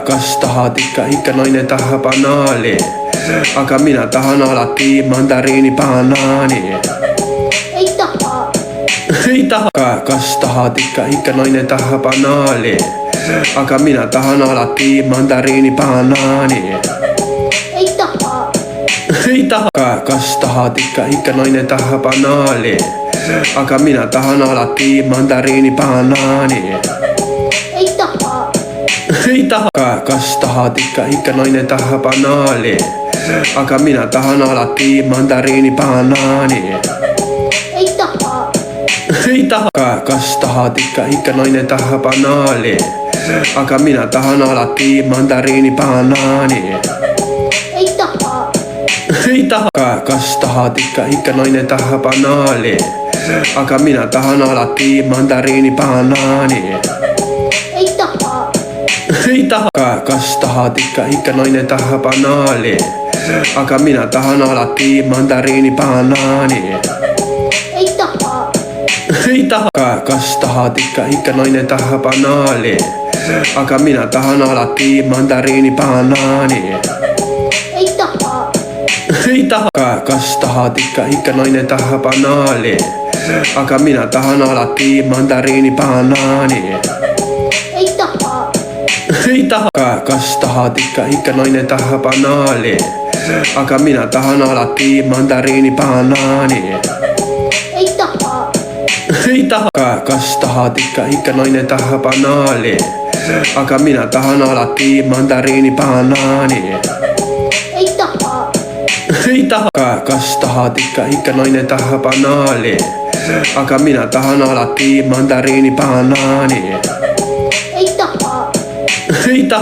Kas tahat ikka nainen taha banaali? Aga minä tahan alati mandariini banaani. Ei taha. Ei taha. Kas tahat ikka nainen taha banaali? Aga minä tahan alati mandariini banaani. Ei taha. Ei taha. Kas tahat ikka nainen taha banaali? Aga minä tahan alati mandariini banaani. Ei taha. Ei taha. Kas tahat ikka nainen taha banaali? Aga minä tahan alati mandariini banaani. Ei taha. Ei taha. Kas tahat ikka nainen taha banaali? Aga minä tahan alati mandariini banaani. Ei taha. Ei taha. Kas tahat ikka nainen taha banaali? Aga minä tahan alati mandariini banaani. Ei taha. Ei taha. Kas tahat ikka nainen taha banaali? Aga minä tahan alati mandariini banaani. Ei taha. Ei taha. Kas tahat ikka nainen taha banaali? Aga minä tahan alati mandariini banaani. Ei taha. Ei taha. Kas tahat ikka nainen taha banaali? Aga minä tahan alati mandariini banaani. Ei taha. Ei taha. Kas tahat ikka nainen taha banaali? Aga minä tahan alati mandariini banaani. Ei taha. Ei taha. Kas tahat ikka nainen taha banaali? Aga minä tahan alati mandariini banaani. Ei taha. Ei taha. Kas tahat ikka nainen taha banaali? Aga minä tahan alati mandariini banaani. Ei taha. Ei taha.